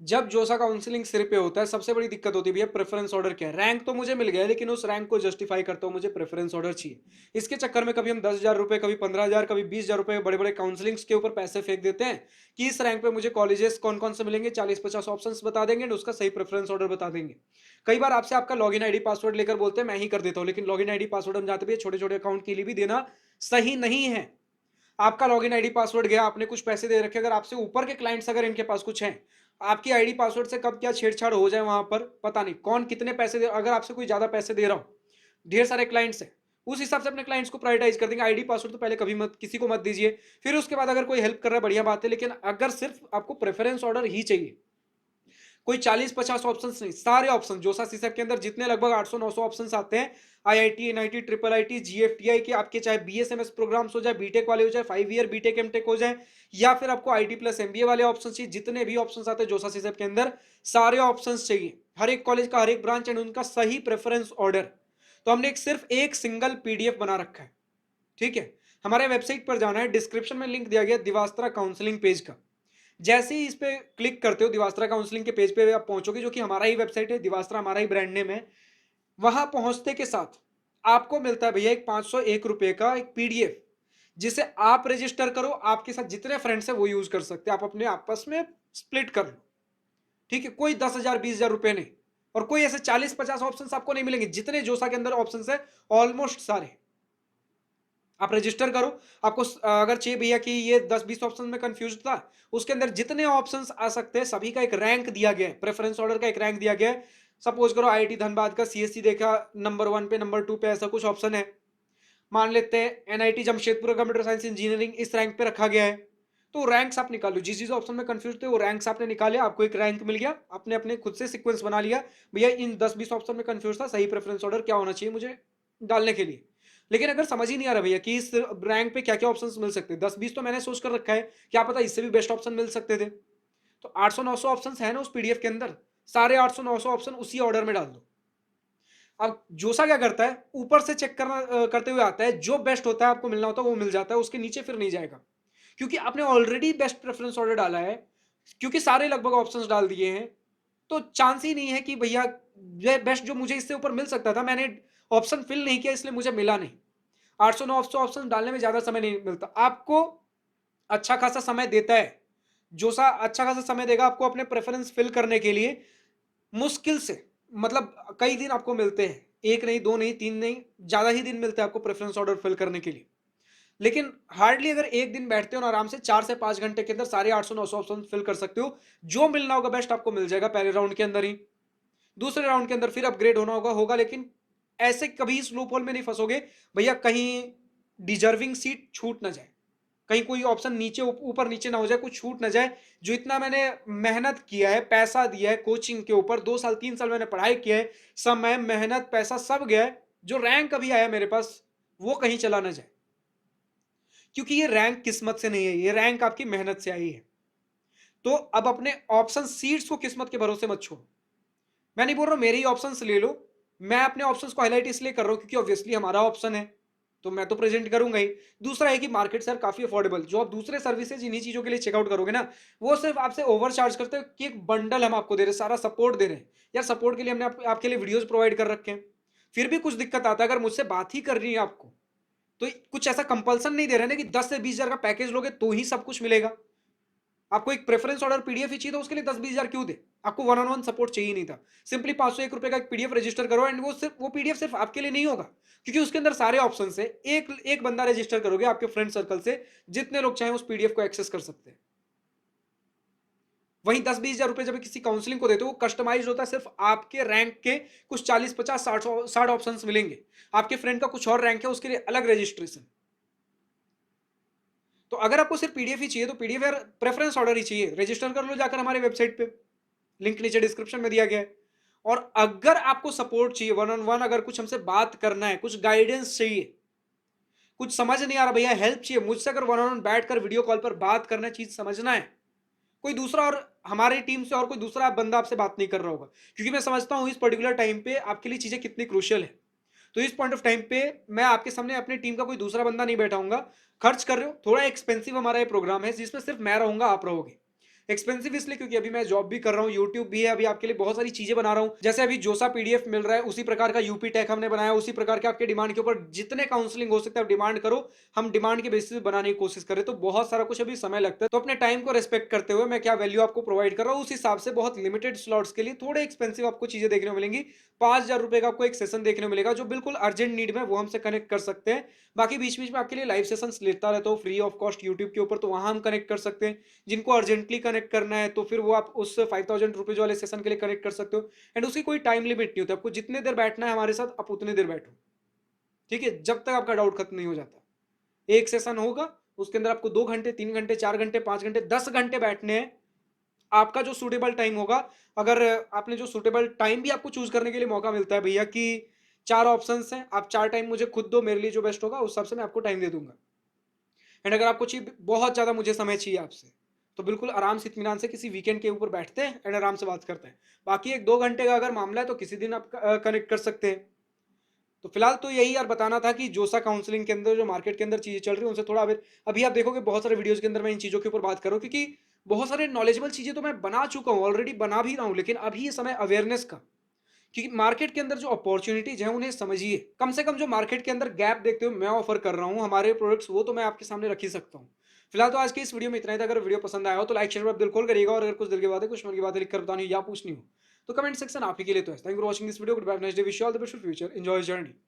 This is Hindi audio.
जब जोसा काउंसलिंग सिर पे होता है, सबसे बड़ी दिक्कत होती है भैया प्रेफरेंस ऑर्डर क्या है? रैंक तो मुझे मिल गया है, लेकिन उस रैंक को जस्टिफाई करते हुए मुझे प्रेफरेंस ऑर्डर चाहिए। इसके चक्कर में कभी हम 10,000 रुपए, कभी 15,000, कभी 20,000 रुपए बड़े-बड़े काउंसलिंग्स के ऊपर पैसे फेंक देते हैं कि इस रैंक पे मुझे कॉलेजेस कौन-कौन से मिलेंगे, 40-50 ऑप्शंस बता देंगे एंड उसका सही प्रेफरेंस ऑर्डर बता देंगे। कई बार आपसे आपका लॉगिन आईडी पासवर्ड लेकर बोलते हैं मैं ही कर देता हूँ, लेकिन लॉगिन आईडी पासवर्ड हम जानते भी हैं छोटे-छोटे अकाउंट के लिए भी देना सही नहीं है। आपका लॉगिन आईडी पासवर्ड गया, आपने कुछ पैसे दे रखे, अगर आपसे ऊपर के क्लाइंट्स अगर इनके पास कुछ हैं, आपकी आईडी पासवर्ड से कब क्या छेड़छाड़ हो जाए वहां पर पता नहीं, कौन कितने पैसे दे, अगर आपसे कोई ज्यादा पैसे दे रहा हो, ढेर सारे क्लाइंट्स हैं, उस हिसाब से अपने क्लाइंट्स को प्रायोरिटाइज कर देंगे। आईडी पासवर्ड तो पहले कभी मत किसी को मत दीजिए, फिर उसके बाद अगर कोई हेल्प कर रहा है बढ़िया बात है, लेकिन अगर सिर्फ आपको प्रेफरेंस ऑर्डर ही चाहिए, कोई 40-50 ऑप्शंस नहीं, सारे ऑप्शन जोसा सीसैप के अंदर जितने लगभग 800-900 ऑप्शंस आते हैं, IIT, NIT, triple IT, GFTI के आपके चाहे बीएसएमएस प्रोग्राम्स हो जाए, बीटेक वाले हो जाए, 5 ईयर बीटेक एमटेक हो जाए, या फिर आपको आईटी प्लस एमबीए वाले ऑप्शन चाहिए, जितने भी ऑप्शंस आते हैं जोसा सीसैप के अंदर, सारे ऑप्शंस चाहिए, हर एक कॉलेज का हर एक ब्रांच एंड उनका सही प्रेफरेंस ऑर्डर। तो हमने सिर्फ एक सिंगल पीडीएफ बना रखा है, ठीक है? हमारे वेबसाइट पर जाना है, डिस्क्रिप्शन में लिंक दिया गया दिवास्त्रा काउंसलिंग पेज का। जैसे ही इस पे क्लिक करते हो, दिवास्त्रा काउंसलिंग के पेज पे आप पहुंचोगे, जो कि हमारा ही वेबसाइट है, दिवास्त्रा हमारा ही ब्रांड नेम है। वहां पहुंचते के साथ आपको मिलता है भैया एक 501 रुपए का एक पीडीएफ, जिसे आप रजिस्टर करो, आपके साथ जितने फ्रेंड्स है वो यूज कर सकते हैं, आप अपने आपस में स्प्लिट कर लो, ठीक है? कोई 10,000 20,000 रुपए नहीं, और कोई ऐसे 40-50 ऑप्शन आपको नहीं मिलेंगे, जितने जोसा के अंदर ऑप्शन है ऑलमोस्ट सारे आप रजिस्टर करो। आपको अगर चाहिए भैया कि ये 10-20 ऑप्शन में कंफ्यूज था, उसके अंदर जितने ऑप्शंस आ सकते हैं सभी का एक रैंक दिया गया है, प्रेफरेंस ऑर्डर का एक रैंक दिया गया है। सपोज करो आईआईटी धनबाद का सीएससी देखा नंबर 1 पे, नंबर 2 पे, ऐसा कुछ ऑप्शन है। मान लेते हैं NIT Jamshedpur computer science engineering इस रैंक पे रखा गया है, तो रैंक्स आप निकालो, जिस जिस ऑप्शन में कंफ्यूज थे वो रैंक्स आपने निकाले, आपको एक रैंक मिल गया, आपने अपने खुद से सीक्वेंस बना लिया, भैया इन 10-20 ऑप्शन में कंफ्यूज था, सही प्रेफरेंस ऑर्डर क्या होना चाहिए मुझे डालने के लिए। लेकिन अगर समझ ही नहीं आ रहा भैया कि इस रैंक पे क्या क्या ऑप्शंस मिल सकते हैं, 10-20 तो मैंने सोच कर रखा है, क्या पता इससे भी बेस्ट ऑप्शन मिल सकते थे, तो 800-900 ऑप्शंस है ना उस पीडीएफ के अंदर, सारे 800-900 ऑप्शन उसी ऑर्डर में डाल दो। अब जोसा क्या करता है, ऊपर से चेक करना करते हुए आता है, जो बेस्ट होता है आपको मिलना होता है वो मिल जाता है, उसके नीचे फिर नहीं जाएगा, क्योंकि आपने ऑलरेडी बेस्ट प्रेफरेंस ऑर्डर डाला है, क्योंकि सारे लगभग ऑप्शंस डाल दिए हैं, तो चांस ही नहीं है कि भैया ये बेस्ट जो मुझे इससे ऊपर मिल सकता था, मैंने ऑप्शन फिल नहीं किया इसलिए मुझे मिला नहीं। 800-900 ऑप्शन डालने में ज्यादा समय नहीं मिलता आपको, अच्छा खासा समय देता है जोसा, अच्छा खासा समय देगा आपको अपने प्रेफरेंस फिल करने के लिए, मुश्किल से, मतलब कई दिन आपको मिलते हैं, एक नहीं, दो नहीं, तीन नहीं, ज्यादा ही दिन मिलते हैं आपको प्रेफरेंस ऑर्डर फिल करने के लिए। लेकिन हार्डली अगर एक दिन बैठते हो ना, आराम से 4 से 5 घंटे के अंदर सारे 800-900 ऑप्शन फिल कर सकते हो, जो मिलना होगा बेस्ट आपको मिल जाएगा पहले राउंड के अंदर ही। दूसरे राउंड के अंदर फिर अपग्रेड होना होगा होगा, लेकिन ऐसे कभी इस लूप होल में नहीं फंसोगे भैया, कहीं डिजर्विंग सीट छूट ना जाए, कहीं कोई ऑप्शन नीचे ऊपर नीचे ना हो जाए, कुछ छूट ना जाए। जो इतना मैंने मेहनत किया है, पैसा दिया है कोचिंग के ऊपर, 2 साल 3 साल मैंने पढ़ाई किया है, समय मेहनत पैसा सब गया है, जो रैंक अभी आया मेरे पास वो कहीं चला ना जाए, क्योंकि ये रैंक किस्मत से नहीं है, ये रैंक आपकी मेहनत से आई है। तो अब अपने ऑप्शन सीट्स को किस्मत के भरोसे मत छोड़ो। मैं नहीं बोल रहा हूं मेरे ही ऑप्शंस ले लो, मैं अपने ऑप्शंस को हाईलाइट इसलिए कर रहा हूं क्योंकि ऑब्वियसली हमारा ऑप्शन है, तो मैं तो प्रेजेंट करूंगा ही। दूसरा है कि मार्केट सर काफी अफोर्डेबल, जो आप दूसरे सर्विसेज इन्हीं चीजों के लिए चेकआउट करोगे ना, वो सिर्फ आपसे ओवर चार्ज करते हैं कि एक बंडल हम आपको दे रहे हैं, सारा सपोर्ट दे रहे हैं। यार सपोर्ट के लिए हमने आपके लिए वीडियोस प्रोवाइड कर रखे हैं, फिर भी कुछ दिक्कत आता है, अगर मुझसे बात ही करनी है आपको, तो कुछ ऐसा कंपल्सन नहीं दे रहे ना कि 10 से 20 हजार का पैकेज लोगे तो ही सब कुछ मिलेगा। आपको एक प्रेफरेंस ऑर्डर पीडीएफ ही चाहिए, तो उसके लिए 10-20 हजार क्यों दे? आपको वन ऑन वन सपोर्ट चाहिए नहीं था, सिंपली 501 रुपए का एक पीडीएफ रजिस्टर करो, एंड वो पीडीएफ सिर्फ आपके लिए नहीं होगा, क्योंकि उसके अंदर सारे ऑप्शन है, एक एक बंदा रजिस्टर करोगे आपके फ्रेंड सर्कल से, जितने लोग चाहें उस पीडीएफ को एक्सेस कर सकते हैं। वहीं 10-20 हजार रुपए जब किसी काउंसलिंग को देते हो, वो कस्टमाइज होता है, सिर्फ आपके रैंक के कुछ 40-50-60 ऑप्शन मिलेंगे, आपके फ्रेंड का कुछ और रैंक है उसके लिए अलग रजिस्ट्रेशन। तो अगर आपको सिर्फ पीडीएफ ही चाहिए तो पीडीएफ यार प्रेफरेंस ऑर्डर ही चाहिए, रजिस्टर कर लो जाकर हमारे वेबसाइट पे, लिंक नीचे डिस्क्रिप्शन में दिया गया है। और अगर आपको सपोर्ट चाहिए वन ऑन वन, अगर कुछ हमसे बात करना है, कुछ गाइडेंस चाहिए, कुछ समझ नहीं आ रहा भैया, हेल्प चाहिए मुझसे, अगर वन ऑन वन बैठ कर वीडियो कॉल पर बात करना है, चीज समझना है, कोई दूसरा और हमारी टीम से और कोई दूसरा बंदा आपसे बात नहीं कर रहा होगा, क्योंकि मैं समझता हूं इस पर्टिकुलर टाइम पे आपके लिए चीजें कितनी क्रूशियल है। तो इस पॉइंट ऑफ टाइम पे मैं आपके सामने अपनी टीम का कोई दूसरा बंदा नहीं बैठाऊंगा। खर्च कर रहे हो, थोड़ा एक्सपेंसिव हमारा ये प्रोग्राम है जिसमें सिर्फ मैं रहूंगा, आप रहोगे, एक्सपेंसिव इसलिए क्योंकि अभी मैं जॉब भी कर रहा हूँ, यूट्यूब भी है, अभी आपके लिए बहुत सारी चीजें बना रहा हूँ। जैसे अभी जोसा पीडीएफ मिल रहा है, उसी प्रकार का यूपी टेक हमने बनाया, उसी प्रकार के आपके डिमांड के ऊपर जितने काउंसलिंग हो सकते हैं आप डिमांड करो, हम डिमांड के बेसिस पे बनाने की कोशिश करें। तो बहुत सारा कुछ अभी समय लगता है, तो अपने टाइम को रिस्पेक्ट करते हुए मैं क्या वैल्यू आपको प्रोवाइड कर रहा हूँ, उस हिसाब से बहुत लिमिटेड स्लॉट्स के लिए थोड़े एक्सपेंसिव आपको चीजें देखने को मिलेंगी। 5,000 रुपए का आपको एक सेशन देखने को मिलेगा, जो बिल्कुल अर्जेंट नीड में वो हमसे कनेक्ट कर सकते हैं। बाकी बीच बीच में आपके लिए लाइव सेशंस लेता रहता हूँ फ्री ऑफ कॉस्ट यूट्यूब के ऊपर, तो वहां हम कनेक्ट कर सकते हैं। जिनको अर्जेंटली कनेक्ट करना है तो फिर वो आप उस 5,000 रुपीज वाले सेशन के लिए कनेक्ट कर सकते हो। एंड उसकी कोई टाइम लिमिट नहीं होती, आपको जितने देर बैठना है हमारे साथ आप उतनी देर बैठो, ठीक है, जब तक आपका डाउट खत्म नहीं हो जाता। एक सेशन होगा, उसके अंदर आपको 2 घंटे, 3 घंटे, 4 घंटे, 5 घंटे, 10 घंटे बैठने हैं। आपका जो सूटेबल टाइम होगा, अगर आपने जो सूटेबल टाइम भी आपको चूज करने के लिए मौका मिलता है भैया कि 4 ऑप्शंस हैं, आप 4 टाइम मुझे खुद दो, मेरे लिए जो बेस्ट होगा उस हिसाब से मैं आपको टाइम दे दूंगा। एंड अगर आपको चाहिए बहुत ज्यादा मुझे समय चाहिए आपसे, तो बिल्कुल आराम से इत्मीनान से किसी वीकेंड के ऊपर बैठते हैं एंड आराम से बात करते हैं। बाकी 1-2 घंटे का अगर मामला है तो किसी दिन आप कनेक्ट कर सकते हैं। तो फिलहाल तो यही यार बताना था कि जोसा काउंसलिंग के अंदर जो मार्केट के अंदर चीजें चल रही हैं उनसे थोड़ा अभी आप देखोगे बहुत सारे वीडियोस के अंदर मैं इन चीजों के ऊपर बात कर रहा हूँ, क्योंकि बहुत सारे नॉलेजेबल चीजें तो मैं बना चुका हूँ, ऑलरेडी बना भी रहा हूँ, लेकिन अभी ये समय अवेयरनेस का, क्योंकि मार्केट के अंदर जो अपॉर्चुनिटीज हैं उन्हें समझिए। कम से कम जो मार्केट के अंदर गैप देखते हुए मैं ऑफर कर रहा हूँ हमारे प्रोडक्ट्स, वो तो मैं आपके सामने रख ही सकता हूँ। फिलहाल तो आज की इस वीडियो में इतना ही था। अगर वीडियो पसंद आया हो तो लाइक शेयर पर दिल खोल करिएगा, और अगर कुछ दिल की बातें, कुछ मन की बातें लिखकर बतानी हो या पूछनी हो तो कमेंट सेक्शन आप ही के लिए तो है। Thank you for watching this video, goodbye, next day, wish you all the best for future, enjoy journey.